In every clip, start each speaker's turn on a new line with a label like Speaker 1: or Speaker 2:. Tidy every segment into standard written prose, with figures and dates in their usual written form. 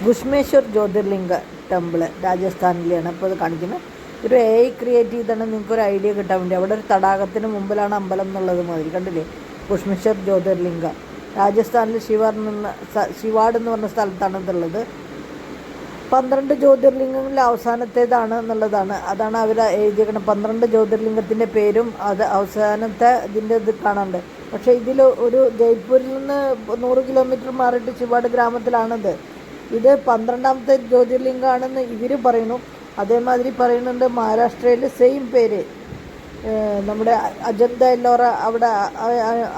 Speaker 1: ഗുഷ്മേശ്വർ Jyotirlinga temple രാജസ്ഥാനിലെയാണ് ഇപ്പോൾ ഇത് കാണിക്കുന്നത്. ഒരു AI ക്രിയേറ്റ് ചെയ്താണ് നിങ്ങൾക്കൊരു ഐഡിയ കിട്ടാൻ വേണ്ടി. അവിടെ ഒരു തടാകത്തിന് മുമ്പിലാണ് അമ്പലം എന്നുള്ളത് മാതിരി കണ്ടില്ലേ. ഗുഷ്മേശ്വർ ജ്യോതിർലിംഗ രാജസ്ഥാനിൽ ശിവാഡ് എന്ന് പറഞ്ഞ സ്ഥലത്താണ് ഇതുള്ളത്. 12 ജ്യോതിർലിംഗങ്ങളിൽ അവസാനത്തേതാണ് എന്നുള്ളതാണ്. അതാണ് അവർ എഴുതിയേക്കുന്നത്. 12 ജ്യോതിർലിംഗത്തിൻ്റെ പേരും അത് അവസാനത്തെ ഇതിൻ്റെ ഇത് കാണാനുണ്ട്. പക്ഷേ ഇതിൽ ഒരു ജയ്പൂരിൽ നിന്ന് 100 കിലോമീറ്റർ മാറിയിട്ട് ശിവാഡ് ഗ്രാമത്തിലാണിത്. ഇത് 12ാമത്തെ ജ്യോതിർലിംഗമാണെന്ന് ഇവർ പറയുന്നു. അതേമാതിരി പറയുന്നുണ്ട് മഹാരാഷ്ട്രയിൽ സെയിം പേര് നമ്മുടെ അജന്ത എല്ലോറ അവിടെ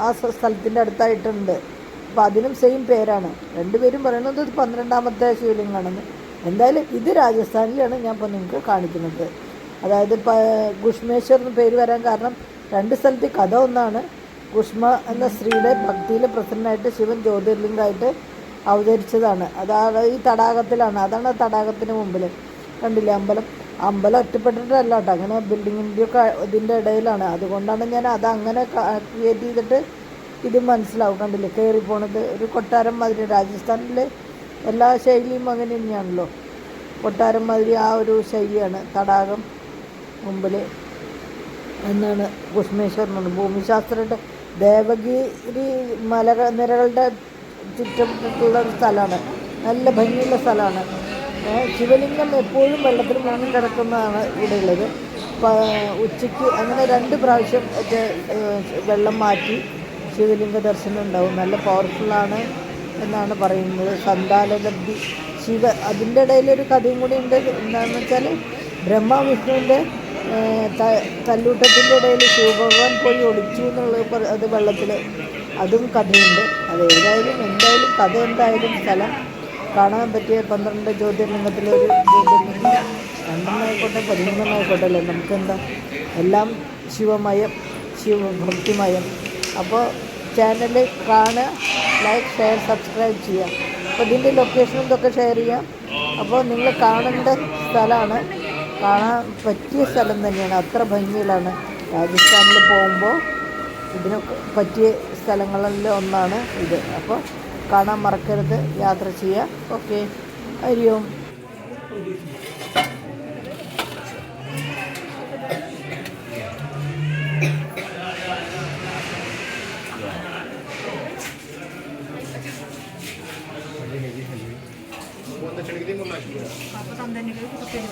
Speaker 1: ആ സ്ഥലത്തിൻ്റെ അടുത്തായിട്ടുണ്ട്. അപ്പോൾ അതിനും സെയിം പേരാണ്. രണ്ടുപേരും പറയുന്നത് ഇത് 12ാമത്തെ ശിവലിംഗമാണെന്ന്. എന്തായാലും ഇത് രാജസ്ഥാനിലാണ് ഞാൻ ഇപ്പോൾ നിങ്ങൾക്ക് കാണിക്കുന്നത്. അതായത് ഗുഷ്മേശ്വർ എന്ന് പേര് വരാൻ കാരണം രണ്ട് സ്ഥലത്ത് കഥ ഒന്നാണ്. ഗുഷ്മ എന്ന സ്ത്രീയുടെ ഭക്തിയിൽ പ്രസന്നനായിട്ട് ശിവൻ ജ്യോതിർലിംഗമായിട്ട് അവതരിച്ചതാണ്. അതാണ് ഈ തടാകത്തിലാണ്. അതാണ് തടാകത്തിന് മുമ്പിൽ കണ്ടില്ലേ അമ്പലം ഒറ്റപ്പെട്ടിട്ടല്ല കേട്ടോ. അങ്ങനെ ബിൽഡിങ്ങിൻ്റെയൊക്കെ ഇതിൻ്റെ ഇടയിലാണ്. അതുകൊണ്ടാണ് ഞാൻ അതങ്ങനെ ക്രിയേറ്റ് ചെയ്തിട്ട് ഇത് മനസ്സിലാവും. കണ്ടില്ലേ കയറി പോണത് ഒരു കൊട്ടാരം മാതിരി. രാജസ്ഥാനിൽ എല്ലാ ശൈലിയും അങ്ങനെ തന്നെയാണല്ലോ. കൊട്ടാരം മാതിരി ആ ഒരു ശൈലിയാണ്. തടാകം മുമ്പിൽ എന്നാണ് ഗുഷ്മേശ്വർ എന്നുള്ളത്. ഭൂമിശാസ്ത്രയുടെ ദേവഗിരി നിരകളുടെ ചുറ്റപ്പെട്ടിട്ടുള്ള ഒരു സ്ഥലമാണ്. നല്ല ഭംഗിയുള്ള സ്ഥലമാണ്. ശിവലിംഗം എപ്പോഴും വെള്ളത്തിൽ മുങ്ങി കിടക്കുന്നതാണ് ഇവിടെ ഉള്ളത്. ഉച്ചയ്ക്ക് അങ്ങനെ 2 പ്രാവശ്യം വെള്ളം മാറ്റി ശിവലിംഗ ദർശനം ഉണ്ടാവും. നല്ല പവർഫുള്ളാണ് എന്നാണ് പറയുന്നത്. സന്താനലബ്ധി അതിൻ്റെ ഇടയിലൊരു കഥയും കൂടി ഉണ്ട്. എന്താണെന്ന് വെച്ചാൽ ബ്രഹ്മവിഷ്ണുവിൻ്റെ തല്ലൂട്ടത്തിൻ്റെ ഇടയിൽ ശിവഭഗവാൻ പോയി ഒളിച്ചു എന്നുള്ളത് അത് വെള്ളത്തിൽ അതും കഥയുണ്ട്. അത് എന്തായാലും കഥ എന്തായാലും സ്ഥലം കാണാൻ പറ്റിയ 12 ജ്യോതിർലിംഗത്തിലൊരു ജ്യോതിർലിംഗം. 2 13 അല്ലേ. നമുക്കെന്താ എല്ലാം ശിവമയം, ശിവഭക്തിമയം. അപ്പോൾ ചാനൽ കാണുക, ലൈക്ക്, ഷെയർ, സബ്സ്ക്രൈബ് ചെയ്യാം. അപ്പോൾ ഇതിൻ്റെ ലൊക്കേഷനും ഇതൊക്കെ ഷെയർ ചെയ്യാം. അപ്പോൾ നിങ്ങൾ കാണേണ്ട സ്ഥലമാണ്. കാണാൻ പറ്റിയ സ്ഥലം തന്നെയാണ്. അത്ര ഭംഗിയിലാണ്. രാജസ്ഥാനിൽ പോകുമ്പോൾ ഇതിനൊക്കെ പറ്റിയ സ്ഥലങ്ങളിൽ ഒന്നാണ് ഇത്. അപ്പോൾ കാണാൻ മറക്കരുത്. യാത്ര ചെയ്യുക. ഓക്കെ, ഹരി ഓം.
Speaker 2: Apa tandanya gitu kita pilih